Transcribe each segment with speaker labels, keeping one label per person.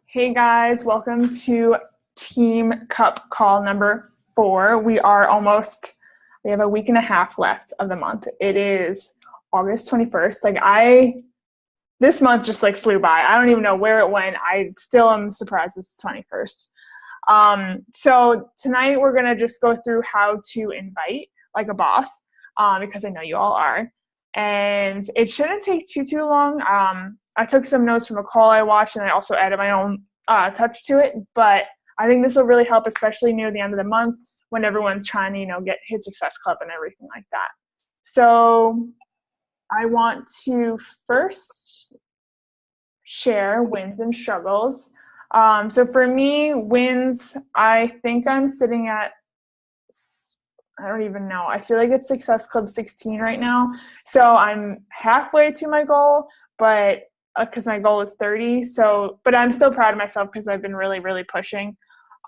Speaker 1: Hey guys, welcome to Team Cup call number 4. We have a week and a half left of the month. It is August 21st. This month just flew by. I don't even know where it went. I still am surprised it's 21st. So tonight we're going to just go through how to invite like a boss, because I know you all are. And it shouldn't take too long. I took some notes from a call I watched, and I also added my own touch to it. But I think this will really help, especially near the end of the month when everyone's trying to, get Hit Success Club and everything like that. So I want to first share wins and struggles. So for me, wins, I think I'm sitting at, I don't even know. I feel like it's Success Club 16 right now. So I'm halfway to my goal, but because my goal is 30. But I'm still proud of myself because I've been really, really pushing.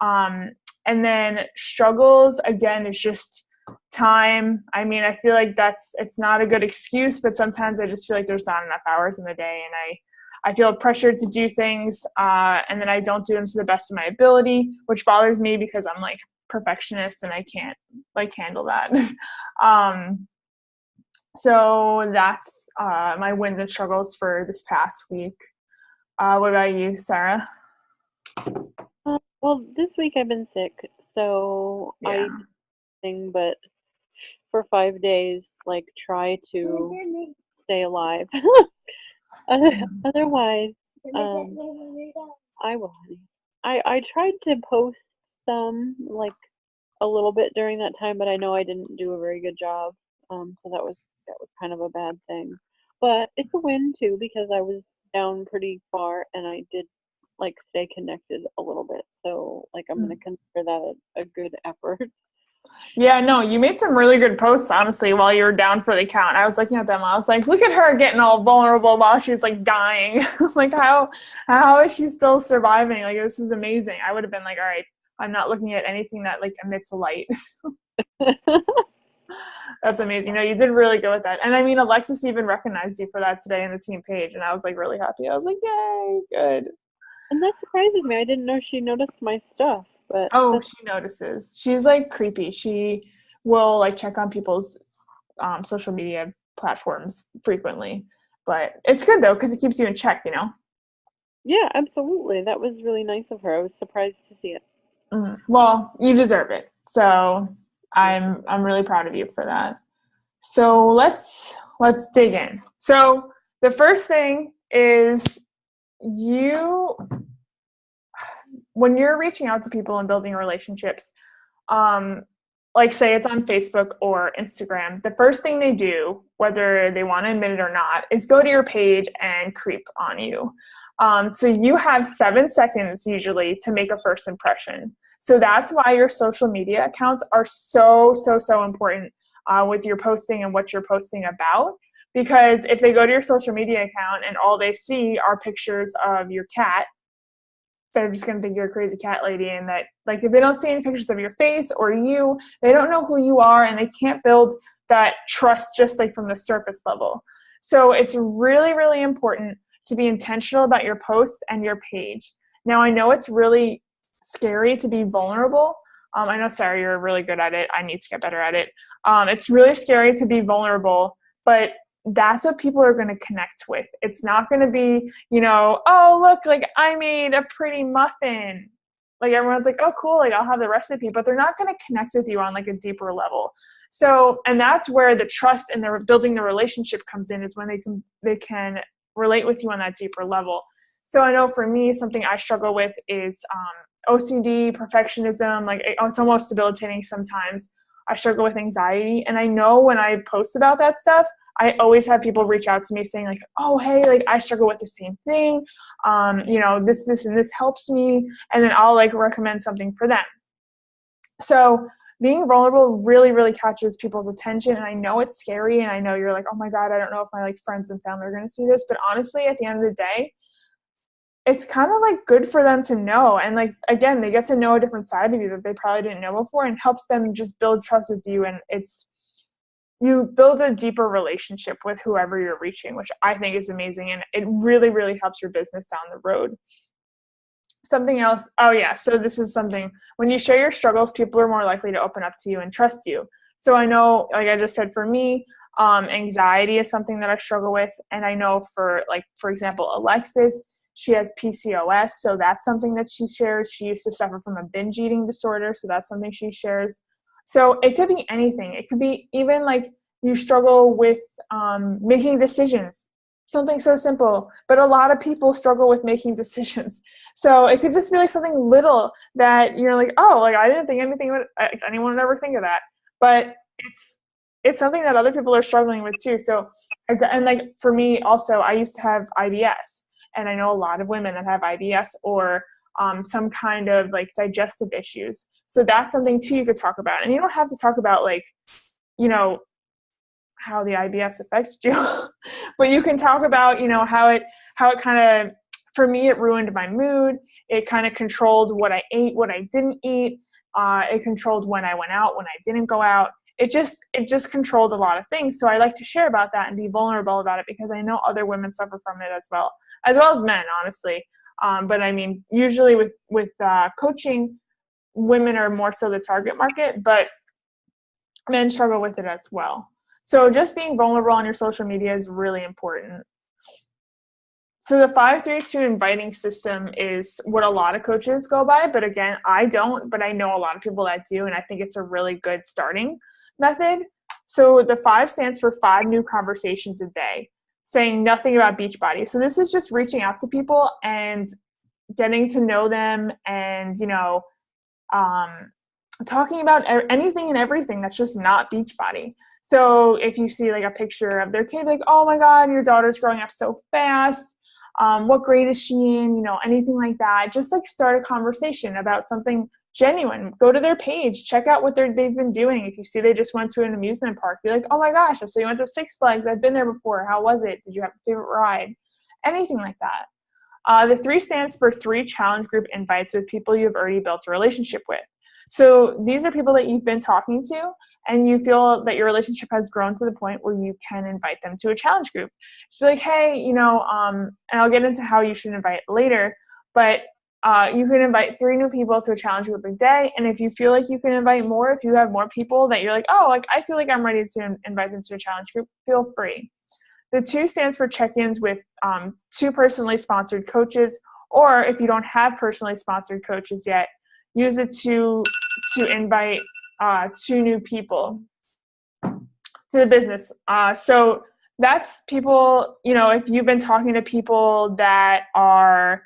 Speaker 1: And then struggles, again, is just time. I mean, I feel like it's not a good excuse, but sometimes I just feel like there's not enough hours in the day, and I feel pressured to do things, and then I don't do them to the best of my ability, which bothers me because I'm perfectionist and I can't handle that. So that's my wins and struggles for this past week. What about you, Sarah?
Speaker 2: Well, this week I've been sick, so I
Speaker 1: Yeah.
Speaker 2: did nothing but for 5 days, try to stay alive. Otherwise, I will, honey. I tried to post some, a little bit during that time, but I know I didn't do a very good job. So that was kind of a bad thing. But it's a win too because I was down pretty far and I did stay connected a little bit. So I'm gonna consider that a good effort.
Speaker 1: Yeah, no, you made some really good posts, honestly, while you were down for the count. I was looking at them. I was like, look at her getting all vulnerable while she's dying. Like, how is she still surviving? Like, this is amazing. I would have been like, all right, I'm not looking at anything that emits a light. That's amazing. No, you did really good with that. And I mean, Alexis even recognized you for that today in the team page, and I was really happy. I was like, yay, good.
Speaker 2: And that surprises me. I didn't know she noticed my stuff, but
Speaker 1: Oh,
Speaker 2: that's
Speaker 1: she notices. She's creepy. She will check on people's social media platforms frequently. But it's good though because it keeps you in check.
Speaker 2: yeah, absolutely. That was really nice of her. I was surprised to see it.
Speaker 1: Well, you deserve it. So
Speaker 2: Yeah.
Speaker 1: I'm really proud of you for that. So let's dig in. So the first thing is you when you're reaching out to people and building relationships, say it's on Facebook or Instagram, the first thing they do, whether they want to admit it or not, is go to your page and creep on you. So you have 7 seconds usually to make a first impression. So that's why your social media accounts are so important with your posting and what you're posting about. Because if they go to your social media account and all they see are pictures of your cat, they're just going to think you're a crazy cat lady, and that if they don't see any pictures of your face or you, they don't know who you are, and they can't build that trust just from the surface level. So it's really, really important to be intentional about your posts and your page. Now, I know it's really scary to be vulnerable. I know, Sarah, you're really good at it. I need to get better at it. It's really scary to be vulnerable, but that's what people are going to connect with. It's not going to be, oh, look, I made a pretty muffin. Everyone's like, oh, cool, I'll have the recipe, but they're not going to connect with you on a deeper level. So, and that's where the trust and the building the relationship comes in, is when they can relate with you on that deeper level. So I know for me, something I struggle with is OCD, perfectionism. It's almost debilitating sometimes. I struggle with anxiety. And I know when I post about that stuff, I always have people reach out to me saying oh, hey, I struggle with the same thing. This and this helps me. And then I'll recommend something for them. So being vulnerable really, really catches people's attention. And I know it's scary. And I know you're oh my God, I don't know if my friends and family are going to see this. But honestly, at the end of the day, it's kind of good for them to know. And again, they get to know a different side of you that they probably didn't know before, and helps them just build trust with you. And you build a deeper relationship with whoever you're reaching, which I think is amazing. And it really, really helps your business down the road. Something else. Oh yeah. So this is something, when you share your struggles, people are more likely to open up to you and trust you. So I know, like I just said, for me, anxiety is something that I struggle with. And I know for example, Alexis, she has PCOS. So that's something that she shares. She used to suffer from a binge eating disorder. So that's something she shares. So it could be anything. It could be even like you struggle with making decisions, something so simple, but a lot of people struggle with making decisions. So it could just be like something little that you're like, oh, like I didn't think anyone would ever think of that. But it's something that other people are struggling with too. So, and like for me also, I used to have IBS, and I know a lot of women that have IBS or some kind of like digestive issues. So that's something too you could talk about. And you don't have to talk about like, you know, how the IBS affects you, but you can talk about, you know, how it kind of, for me, it ruined my mood. It kind of controlled what I ate, what I didn't eat. It controlled when I went out, when I didn't go out. It just controlled a lot of things. So I like to share about that and be vulnerable about it because I know other women suffer from it as well as men, honestly. But I mean, usually with coaching, women are more so the target market, but men struggle with it as well. So just being vulnerable on your social media is really important. So the 5-3-2 inviting system is what a lot of coaches go by, but again, I don't, but I know a lot of people that do, and I think it's a really good starting method. So the 5 stands for 5 new conversations a day, saying nothing about Beachbody. So this is just reaching out to people and getting to know them and, you know, talking about anything and everything that's just not Beachbody. So if you see like a picture of their kid, like, oh my God, your daughter's growing up so fast. What grade is she in? You know, anything like that. Just like start a conversation about something genuine. Go to their page, check out what they've been doing. If you see they just went to an amusement park, be like, oh my gosh, so you went to Six Flags. I've been there before. How was it? Did you have a favorite ride? Anything like that. The 3 stands for 3 challenge group invites with people you've already built a relationship with. So these are people that you've been talking to and you feel that your relationship has grown to the point where you can invite them to a challenge group. Just be like, hey, you know, and I'll get into how you should invite later, but you can invite 3 new people to a challenge group a day. And if you feel like you can invite more, if you have more people that you're like, oh, like I feel like I'm ready to invite them to a challenge group, feel free. The 2 stands for check-ins with 2 personally sponsored coaches, or if you don't have personally sponsored coaches yet, use it to invite 2 new people to the business. So that's people, you know, if you've been talking to people that are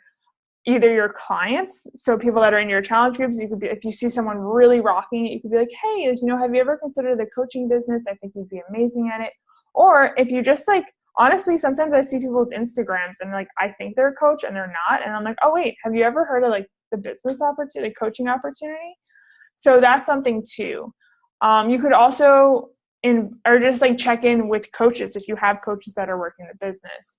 Speaker 1: either your clients, so people that are in your challenge groups, you could be, if you see someone really rocking it, you could be like, hey, you know, have you ever considered the coaching business? I think you'd be amazing at it. Or if you just like, honestly, sometimes I see people's Instagrams and like, I think they're a coach and they're not. And I'm like, oh wait, have you ever heard of like the business opportunity, the coaching opportunity? So that's something too. You could also or just like check in with coaches if you have coaches that are working the business.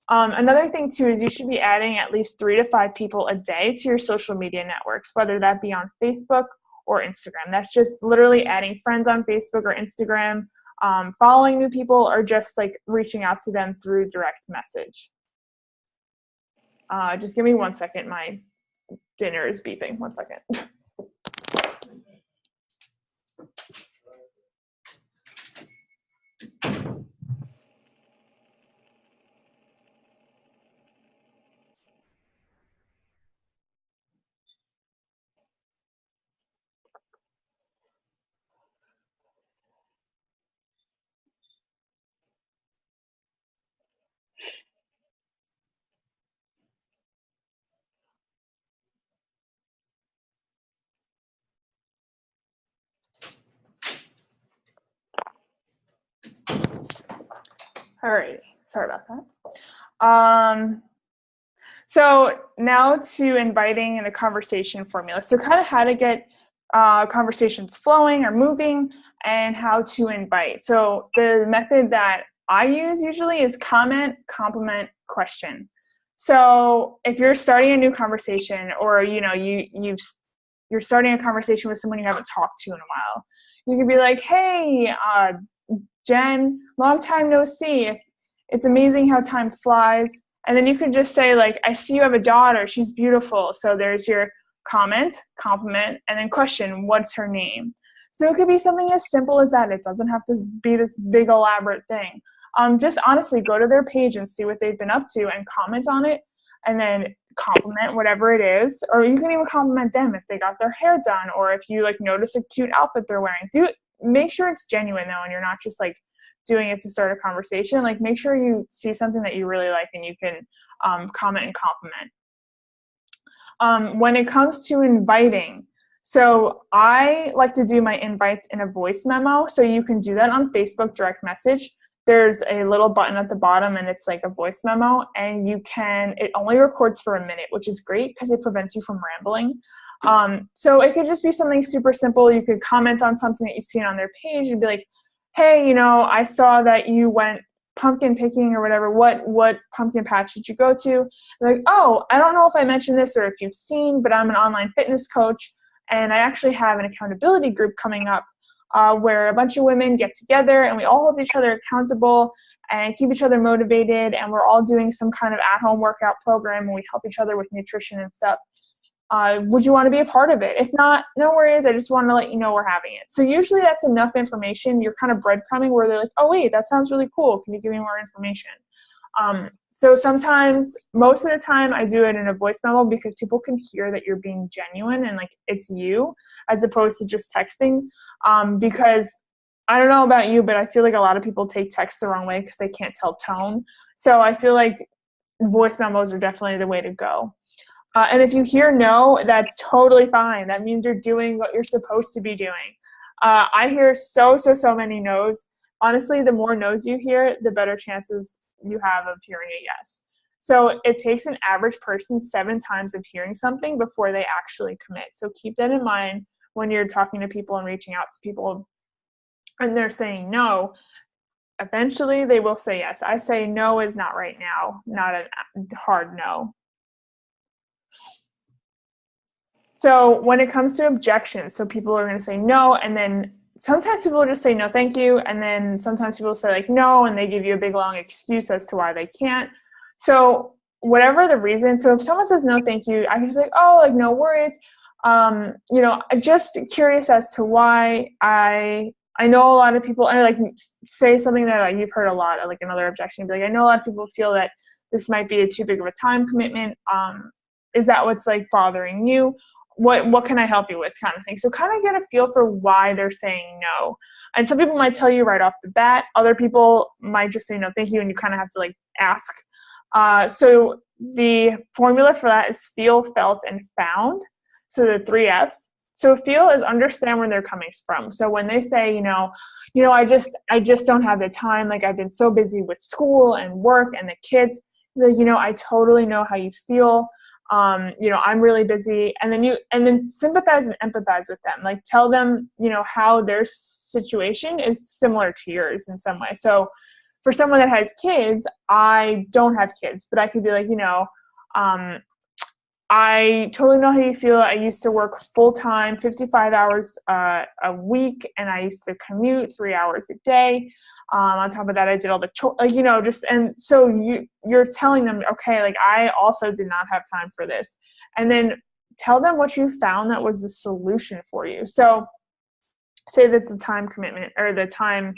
Speaker 1: Another thing too is you should be adding at least 3 to 5 people a day to your social media networks, whether that be on Facebook or Instagram. That's just literally adding friends on Facebook or Instagram, following new people, or just like reaching out to them through direct message. Just give me 1 second. My dinner is beeping. 1 second. All right. Sorry about that. So now to inviting and the conversation formula. So kind of how to get conversations flowing or moving and how to invite. So the method that I use usually is comment, compliment, question. So if you're starting a new conversation, or you know you're starting a conversation with someone you haven't talked to in a while, you can be like, hey, Jen, long time no see. It's amazing how time flies. And then you can just say, like, I see you have a daughter. She's beautiful. So there's your comment, compliment, and then question, what's her name? So it could be something as simple as that. It doesn't have to be this big elaborate thing. Just honestly go to their page and see what they've been up to and comment on it, and then compliment whatever it is. Or you can even compliment them if they got their hair done, or if you like notice a cute outfit they're wearing. Make sure it's genuine though, and you're not just like doing it to start a conversation. Like make sure you see something that you really like and you can comment and compliment. When it comes to inviting, so I like to do my invites in a voice memo. So you can do that on Facebook direct message. There's a little button at the bottom and it's like a voice memo, and it only records for a minute, which is great because it prevents you from rambling. So it could just be something super simple. You could comment on something that you've seen on their page and be like, hey, I saw that you went pumpkin picking or whatever. What pumpkin patch did you go to? They're like, oh, I don't know if I mentioned this or if you've seen, but I'm an online fitness coach, and I actually have an accountability group coming up where a bunch of women get together and we all hold each other accountable and keep each other motivated, and we're all doing some kind of at-home workout program and we help each other with nutrition and stuff. Would you want to be a part of it? If not, no worries. I just want to let you know we're having it. So usually that's enough information. You're kind of breadcrumbing where they're like, oh, wait, that sounds really cool. Can you give me more information? So sometimes, most of the time, I do it in a voice memo because people can hear that you're being genuine and like it's you, as opposed to just texting. Because I don't know about you, but I feel like a lot of people take text the wrong way because they can't tell tone. So I feel like voice memos are definitely the way to go. And if you hear no, that's totally fine. That means you're doing what you're supposed to be doing. I hear so many no's. Honestly, the more no's you hear, the better chances you have of hearing a yes. So it takes an average person 7 times of hearing something before they actually commit. So keep that in mind when you're talking to people and reaching out to people and they're saying no. Eventually, they will say yes. I say no is not right now, not a hard no. So when it comes to objections, so people are going to say no, and then sometimes people will just say no, thank you, and then sometimes people say like no, and they give you a big long excuse as to why they can't. So whatever the reason, so if someone says no, thank you, I can be like, oh, like no worries. I'm just curious as to why. I know a lot of people, and I like say something that like you've heard a lot, like another objection, be like, I know a lot of people feel that this might be too big of a time commitment. Is that what's like bothering you? What can I help you with, kind of thing. So kind of get a feel for why they're saying no. And some people might tell you right off the bat. Other people might just say no, thank you, and you kind of have to like ask. So the formula for that is feel, felt, and found. So the 3 F's. So feel is understand where they're coming from. So when they say, I just don't have the time. Like I've been so busy with school and work and the kids. Like, I totally know how you feel. I'm really busy, and then sympathize and empathize with them. Like tell them, how their situation is similar to yours in some way. So for someone that has kids, I don't have kids, but I could be like, I totally know how you feel. I used to work full-time, 55 hours a week, and I used to commute 3 hours a day. On top of that, I did all the and so you're telling them, okay, like I also did not have time for this. And then tell them what you found that was the solution for you. So say that's the time commitment or the time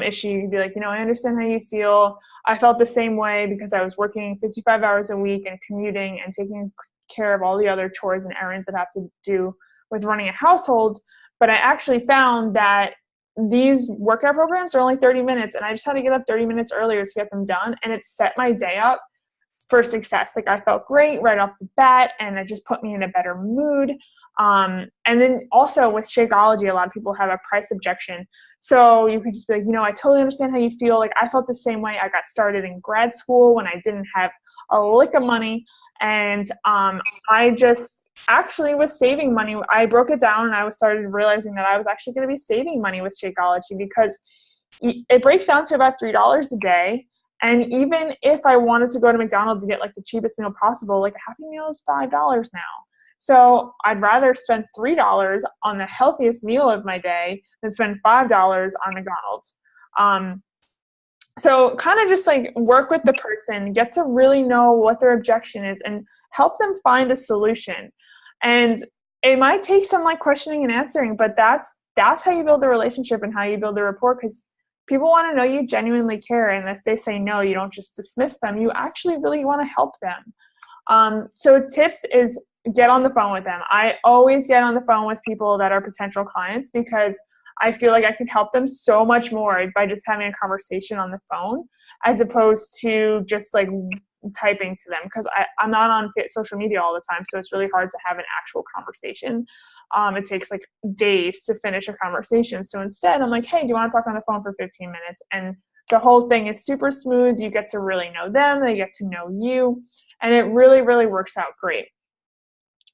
Speaker 1: issue. You could be like, I understand how you feel. I felt the same way because I was working 55 hours a week and commuting and taking care of all the other chores and errands that have to do with running a household. But I actually found that these workout programs are only 30 minutes, and I just had to get up 30 minutes earlier to get them done, and it set my day up for success. Like I felt great right off the bat, and it just put me in a better mood. And then also with Shakeology, a lot of people have a price objection. So you could just be like, I totally understand how you feel. Like I felt the same way. I got started in grad school when I didn't have a lick of money. And I just actually was saving money. I broke it down and I started realizing that I was actually going to be saving money with Shakeology because it breaks down to about $3 a day. And even if I wanted to go to McDonald's and get like the cheapest meal possible, like a Happy Meal is $5 now. So I'd rather spend $3 on the healthiest meal of my day than spend $5 on McDonald's. So kind of just like work with the person, get to really know what their objection is and help them find a solution. And it might take some like questioning and answering, but that's how you build a relationship and how you build a rapport, because people want to know you genuinely care. And if they say no, you don't just dismiss them. You actually really want to help them. So tips is get on the phone with them. I always get on the phone with people that are potential clients because I feel like I can help them so much more by just having a conversation on the phone as opposed to just like typing to them, because I'm not on social media all the time. So it's really hard to have an actual conversation. It takes like days to finish a conversation. So instead I'm like, hey, do you want to talk on the phone for 15 minutes? And the whole thing is super smooth. You get to really know them. They get to know you. And it really, really works out great.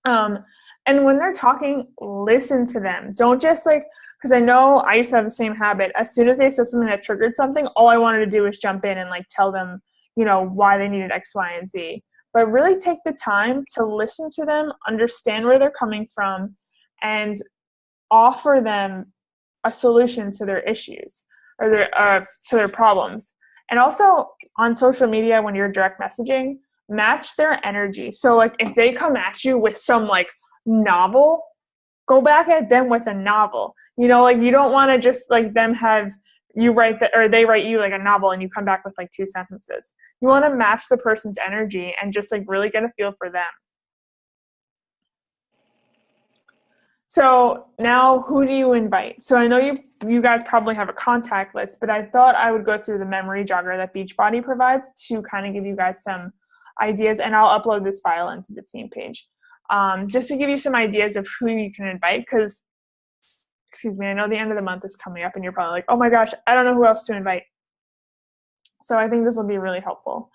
Speaker 1: And when they're talking, listen to them. Don't just like, because I know I used to have the same habit. As soon as they said something that triggered something, all I wanted to do was jump in and like tell them, why they needed X, Y, and Z. But really take the time to listen to them, understand where they're coming from, and offer them a solution to their issues or to their problems. And also on social media, when you're direct messaging, match their energy. So like if they come at you with some like novel, go back at them with a novel. Like you don't want to just like them have you write that, or they write you like a novel and you come back with like 2 sentences. You want to match the person's energy and just like really get a feel for them. So now who do you invite? So I know you guys probably have a contact list, but I thought I would go through the memory jogger that Beachbody provides to kind of give you guys some ideas, and I'll upload this file into the team page. Just to give you some ideas of who you can invite, because, I know the end of the month is coming up and you're probably like, oh my gosh, I don't know who else to invite. So I think this will be really helpful.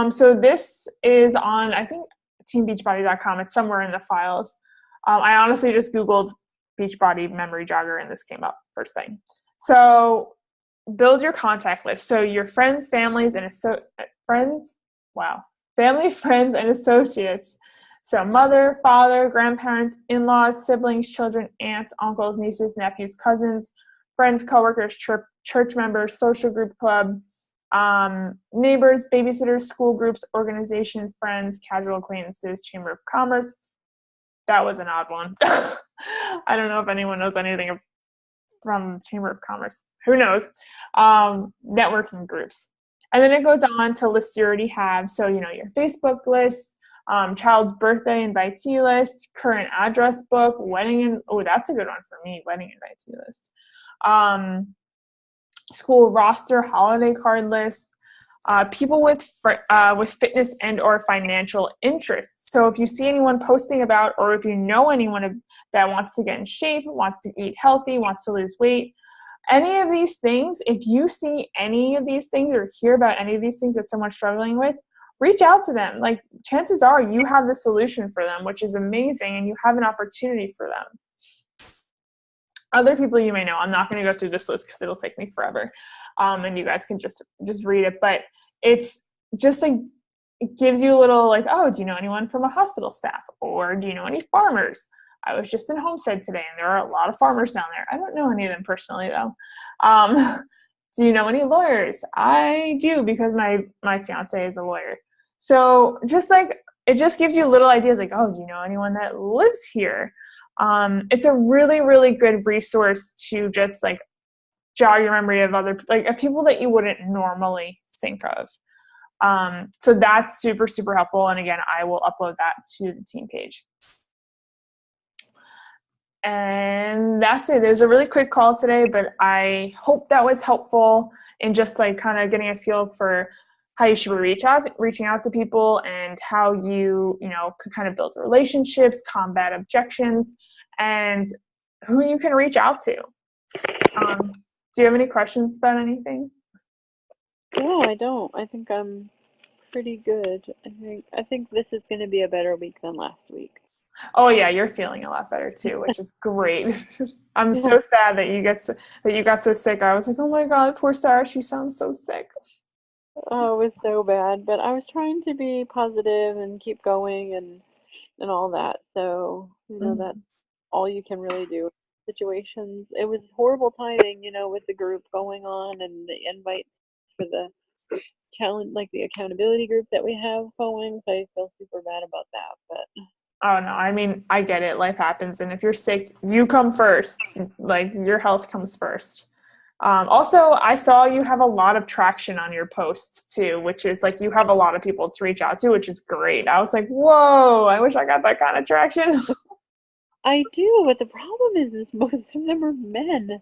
Speaker 1: So this is on, I think, teambeachbody.com. It's somewhere in the files. I honestly just Googled Beachbody memory jogger and this came up first thing. So build your contact list. So your friends, families, and family, friends, and associates. So mother, father, grandparents, in-laws, siblings, children, aunts, uncles, nieces, nephews, cousins, friends, coworkers, church members, social group club, neighbors, babysitters, school groups, organization, friends, casual acquaintances, chamber of commerce. That was an odd one. I don't know if anyone knows anything from Chamber of Commerce. Who knows? Networking groups. And then it goes on to lists you already have. So, your Facebook list, child's birthday invitee list, current address book, that's a good one for me, wedding invitee list. School roster, holiday card list, people with fitness and or financial interests. So if you see anyone posting about, or if you know anyone that wants to get in shape, wants to eat healthy, wants to lose weight, any of these things, if you see any of these things or hear about any of these things that someone's struggling with, reach out to them. Like chances are you have the solution for them, which is amazing, and you have an opportunity for them. Other people you may know, I'm not going to go through this list because it'll take me forever, and you guys can just read it. But it's just like it gives you a little like, oh, do you know anyone from a hospital staff, or do you know any farmers? I was just in Homestead today, and there are a lot of farmers down there. I don't know any of them personally though. Do you know any lawyers? I do, because my fiance is a lawyer. So just like it just gives you little ideas like, oh, do you know anyone that lives here? It's a really, really good resource to just like jog your memory of of people that you wouldn't normally think of. So that's super, super helpful. And again, I will upload that to the team page. And that's it. There's a really quick call today, but I hope that was helpful in just like kind of getting a feel for how you should be reaching out to people, and how you could kind of build relationships, combat objections, and who you can reach out to. Do you have any questions about anything?
Speaker 2: No, I don't. I think I'm pretty good. I think this is going to be a better week than last week.
Speaker 1: Oh yeah, you're feeling a lot better too, which is great. I'm so sad that you got so sick. I was like, oh my god, poor Sarah, she sounds so sick.
Speaker 2: Oh, it was so bad, but I was trying to be positive and keep going and all that. So that's all you can really do. Situations. It was horrible timing, with the group going on and the invites for the challenge, like the accountability group that we have going. So I feel super bad about that, but
Speaker 1: Oh no, I mean, I get it. Life happens, and if you're sick, you come first. Like your health comes first. Also, I saw you have a lot of traction on your posts too, which is like you have a lot of people to reach out to, which is great. I was like, whoa, I wish I got that kind of traction.
Speaker 2: I do. But the problem is most of them are men.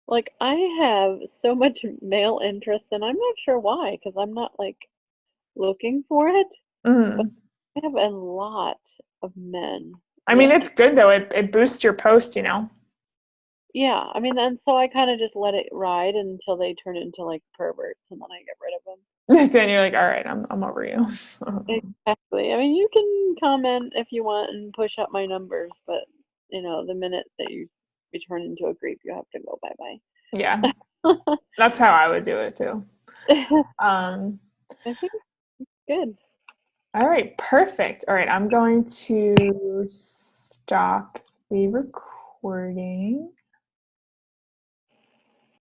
Speaker 2: Like I have so much male interest, and I'm not sure why, because I'm not like looking for it. But
Speaker 1: Mhm.
Speaker 2: I have a lot of men.
Speaker 1: I mean,
Speaker 2: Yeah.
Speaker 1: it's good though. It boosts your post, you know.
Speaker 2: Yeah, I mean, and so I kind of just let it ride until they turn into like perverts, and then I get rid of them.
Speaker 1: Then you're like, all right, I'm over you.
Speaker 2: Exactly. I mean, you can comment if you want and push up my numbers, but the minute that you turn into a creep, you have to go
Speaker 1: Yeah,
Speaker 2: bye
Speaker 1: that's how I would do it too.
Speaker 2: bye.
Speaker 1: Um,
Speaker 2: I think good.
Speaker 1: all right, perfect. All right, I'm going to stop the recording.